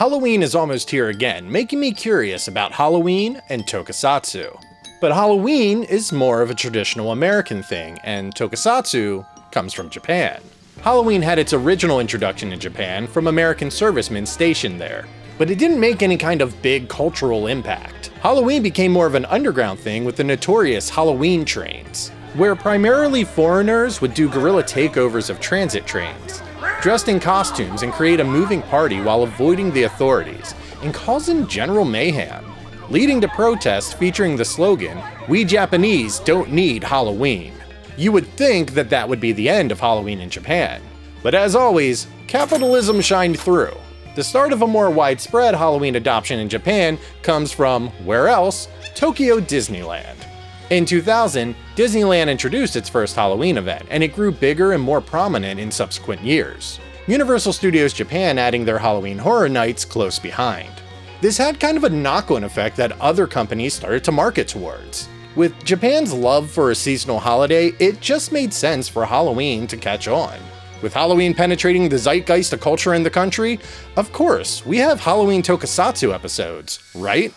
Halloween is almost here again, making me curious about Halloween and Tokusatsu. But Halloween is more of a traditional American thing, and Tokusatsu comes from Japan. Halloween had its original introduction in Japan from American servicemen stationed there, but it didn't make any kind of big cultural impact. Halloween became more of an underground thing with the notorious Halloween trains, where primarily foreigners would do guerrilla takeovers of transit trains, dressed in costumes and create a moving party while avoiding the authorities and causing general mayhem, leading to protests featuring the slogan, "We Japanese don't need Halloween." You would think that that would be the end of Halloween in Japan, but as always, capitalism shined through. The start of a more widespread Halloween adoption in Japan comes from, where else, Tokyo Disneyland. In 2000, Disneyland introduced its first Halloween event, and it grew bigger and more prominent in subsequent years. Universal Studios Japan adding their Halloween Horror Nights close behind. This had kind of a knock-on effect that other companies started to market towards. With Japan's love for a seasonal holiday, it just made sense for Halloween to catch on. With Halloween penetrating the zeitgeist of culture in the country, of course, we have Halloween Tokusatsu episodes, right?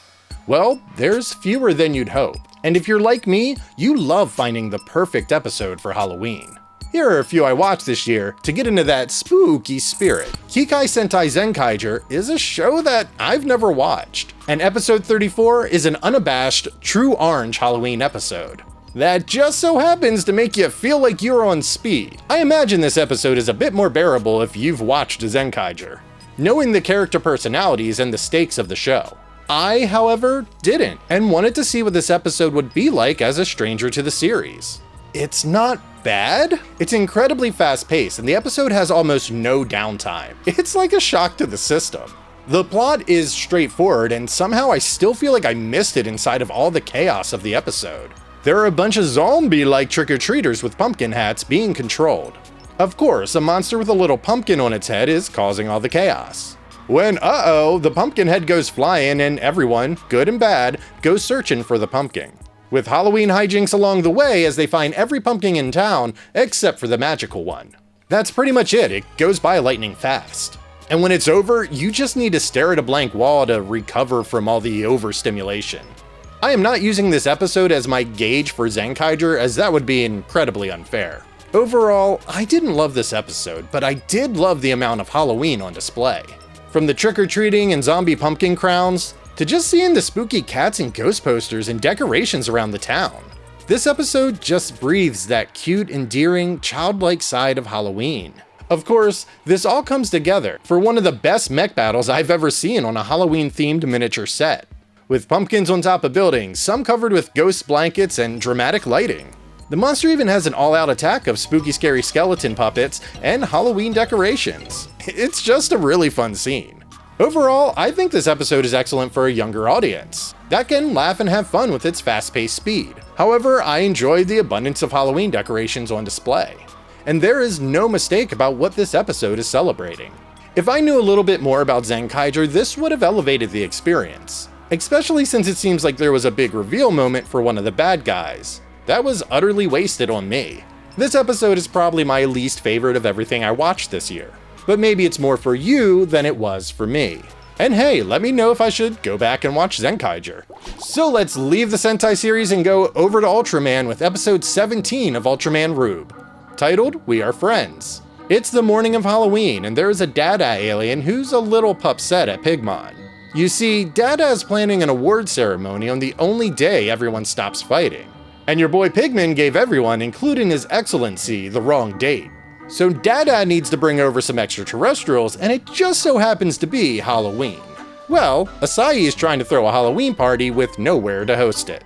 Well, there's fewer than you'd hope. And if you're like me, you love finding the perfect episode for Halloween. Here are a few I watched this year to get into that spooky spirit. Kikai Sentai Zenkaiger is a show that I've never watched, and episode 34 is an unabashed, true orange Halloween episode that just so happens to make you feel like you're on speed. I imagine this episode is a bit more bearable if you've watched Zenkaiger, knowing the character personalities and the stakes of the show. I, however, didn't, and wanted to see what this episode would be like as a stranger to the series. It's not bad. It's incredibly fast-paced, and the episode has almost no downtime. It's like a shock to the system. The plot is straightforward, and somehow I still feel like I missed it inside of all the chaos of the episode. There are a bunch of zombie-like trick-or-treaters with pumpkin hats being controlled. Of course, a monster with a little pumpkin on its head is causing all the chaos. When, the pumpkin head goes flying and everyone, good and bad, goes searching for the pumpkin. With Halloween hijinks along the way as they find every pumpkin in town except for the magical one. That's pretty much it. It goes by lightning fast. And when it's over, you just need to stare at a blank wall to recover from all the overstimulation. I am not using this episode as my gauge for Zenkaiger, as that would be incredibly unfair. Overall, I didn't love this episode, but I did love the amount of Halloween on display. From the trick-or-treating and zombie pumpkin crowns, to just seeing the spooky cats and ghost posters and decorations around the town. This episode just breathes that cute, endearing, childlike side of Halloween. Of course, this all comes together for one of the best mech battles I've ever seen on a Halloween-themed miniature set. With pumpkins on top of buildings, some covered with ghost blankets and dramatic lighting. The monster even has an all-out attack of spooky scary skeleton puppets and Halloween decorations. It's just a really fun scene. Overall, I think this episode is excellent for a younger audience that can laugh and have fun with its fast-paced speed. However, I enjoyed the abundance of Halloween decorations on display. And there is no mistake about what this episode is celebrating. If I knew a little bit more about Zenkaiger, this would have elevated the experience. Especially since it seems like there was a big reveal moment for one of the bad guys. That was utterly wasted on me. This episode is probably my least favorite of everything I watched this year. But maybe it's more for you than it was for me. And hey, let me know if I should go back and watch Zenkaiger. So let's leave the Sentai series and go over to Ultraman with episode 17 of Ultraman Rube, titled We Are Friends. It's the morning of Halloween, and there is a Dada alien who's a little pupset at Pigmon. You see, Dada is planning an award ceremony on the only day everyone stops fighting. And your boy Pigman gave everyone, including His Excellency, the wrong date. So Dada needs to bring over some extraterrestrials, and it just so happens to be Halloween. Well, Asahi is trying to throw a Halloween party with nowhere to host it.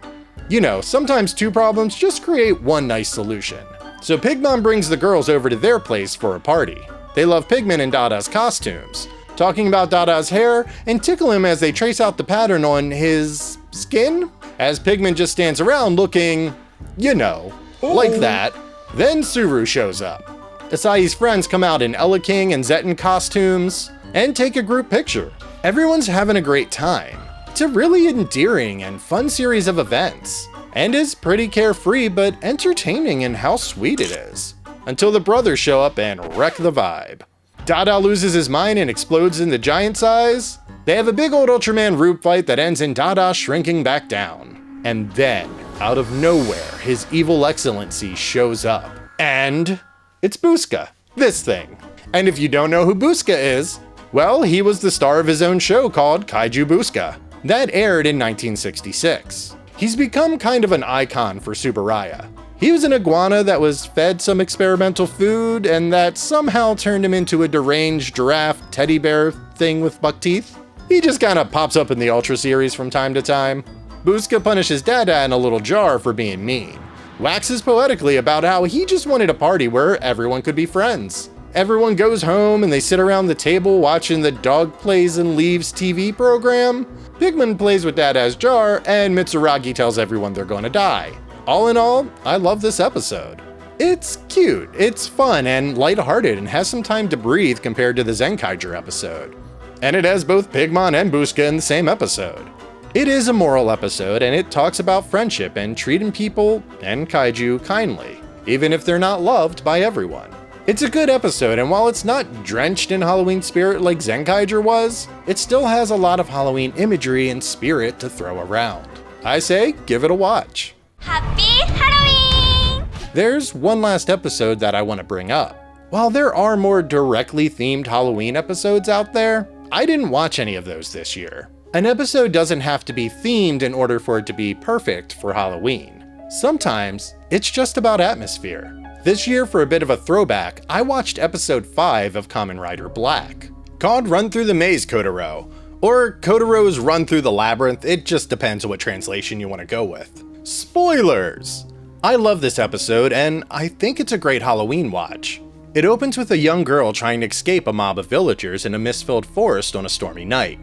You know, sometimes two problems just create one nice solution. So Pigmon brings the girls over to their place for a party. They love Pigman and Dada's costumes, talking about Dada's hair, and tickle him as they trace out the pattern on his skin, as Pigman just stands around looking, you know, like that. Then Suru shows up. Asahi's friends come out in Ella King and Zetten costumes and take a group picture. Everyone's having a great time. It's a really endearing and fun series of events, and is pretty carefree but entertaining in how sweet it is, until the brothers show up and wreck the vibe. Dada loses his mind and explodes into giant size, They have a big old Ultraman Rube fight that ends in Dada shrinking back down. And then, out of nowhere, his evil excellency shows up. And it's Booska, this thing. And if you don't know who Booska is, well, he was the star of his own show called Kaiju Booska. That aired in 1966. He's become kind of an icon for Tsuburaya. He was an iguana that was fed some experimental food and that somehow turned him into a deranged giraffe teddy bear thing with buck teeth. He just kinda pops up in the Ultra series from time to time. Booska punishes Dada in a little jar for being mean. Waxes poetically about how he just wanted a party where everyone could be friends. Everyone goes home and they sit around the table watching the Dog Plays and Leaves TV program. Pigman plays with Dada's jar, and Mitsuragi tells everyone they're gonna die. All in all, I love this episode. It's cute, it's fun and lighthearted and has some time to breathe compared to the Zenkaiger episode. And it has both Pigmon and Booska in the same episode. It is a moral episode and it talks about friendship and treating people and kaiju kindly, even if they're not loved by everyone. It's a good episode, and while it's not drenched in Halloween spirit like Zenkaiger was, it still has a lot of Halloween imagery and spirit to throw around. I say, give it a watch. Happy Halloween! There's one last episode that I want to bring up. While there are more directly themed Halloween episodes out there, I didn't watch any of those this year. An episode doesn't have to be themed in order for it to be perfect for Halloween. Sometimes, it's just about atmosphere. This year, for a bit of a throwback, I watched episode 5 of Kamen Rider Black, called Run Through the Maze Kotaro, or Kotaro's Run Through the Labyrinth. It just depends on what translation you want to go with. Spoilers! I love this episode, and I think it's a great Halloween watch. It opens with a young girl trying to escape a mob of villagers in a mist-filled forest on a stormy night.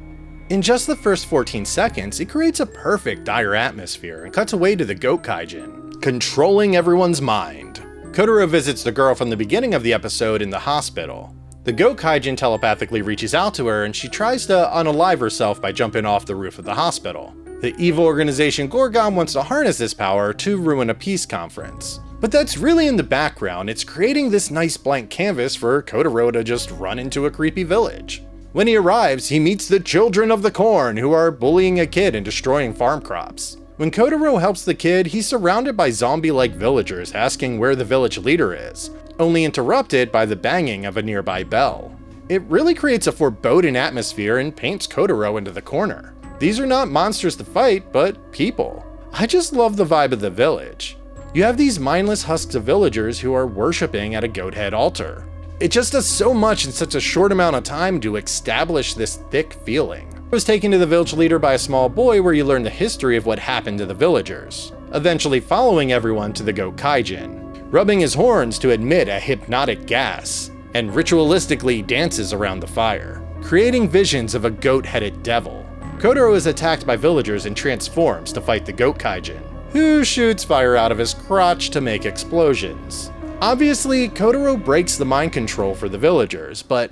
In just the first 14 seconds, it creates a perfect dire atmosphere and cuts away to the Goat Kaijin, controlling everyone's mind. Kotaro visits the girl from the beginning of the episode in the hospital. The Goat Kaijin telepathically reaches out to her and she tries to unalive herself by jumping off the roof of the hospital. The evil organization Gorgon wants to harness this power to ruin a peace conference. But that's really in the background. It's creating this nice blank canvas for Kotaro to just run into a creepy village. When he arrives, he meets the Children of the Corn, who are bullying a kid and destroying farm crops. When Kotaro helps the kid, he's surrounded by zombie-like villagers asking where the village leader is, only interrupted by the banging of a nearby bell. It really creates a foreboding atmosphere and paints Kotaro into the corner. These are not monsters to fight, but people. I just love the vibe of the village. You have these mindless husks of villagers who are worshipping at a goat head altar. It just does so much in such a short amount of time to establish this thick feeling. I was taken to the village leader by a small boy where you learn the history of what happened to the villagers, eventually following everyone to the Goat Kaijin, rubbing his horns to emit a hypnotic gas, and ritualistically dances around the fire, creating visions of a goat-headed devil. Kotaro is attacked by villagers and transforms to fight the Goat Kaijin, who shoots fire out of his crotch to make explosions. Obviously, Kotaro breaks the mind control for the villagers, but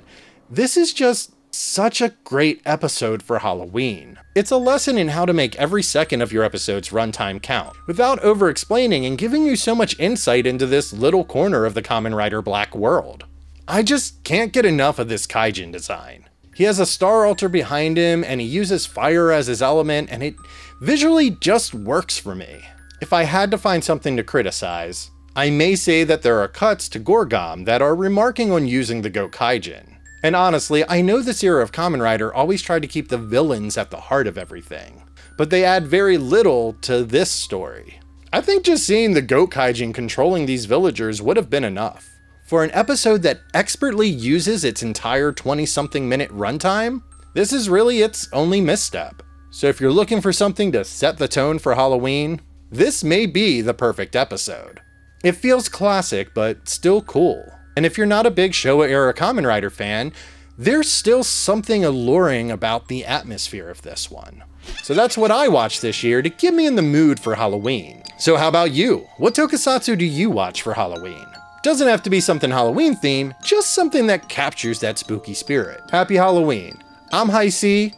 this is just such a great episode for Halloween. It's a lesson in how to make every second of your episode's runtime count, without over-explaining and giving you so much insight into this little corner of the Kamen Rider Black world. I just can't get enough of this Kaijin design. He has a star altar behind him, and he uses fire as his element, and it visually just works for me. If I had to find something to criticize, I may say that there are cuts to Gorgam that are remarking on using the Goat Kaijin. And honestly, I know this era of Kamen Rider always tried to keep the villains at the heart of everything, but they add very little to this story. I think just seeing the Goat Kaijin controlling these villagers would have been enough. For an episode that expertly uses its entire 20-something minute runtime, this is really its only misstep. So if you're looking for something to set the tone for Halloween, this may be the perfect episode. It feels classic, but still cool. And if you're not a big Showa-era Kamen Rider fan, there's still something alluring about the atmosphere of this one. So that's what I watched this year to get me in the mood for Halloween. So how about you? What tokusatsu do you watch for Halloween? Doesn't have to be something Halloween themed, just something that captures that spooky spirit. Happy Halloween. I'm Hi-C,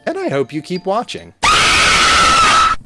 and I hope you keep watching.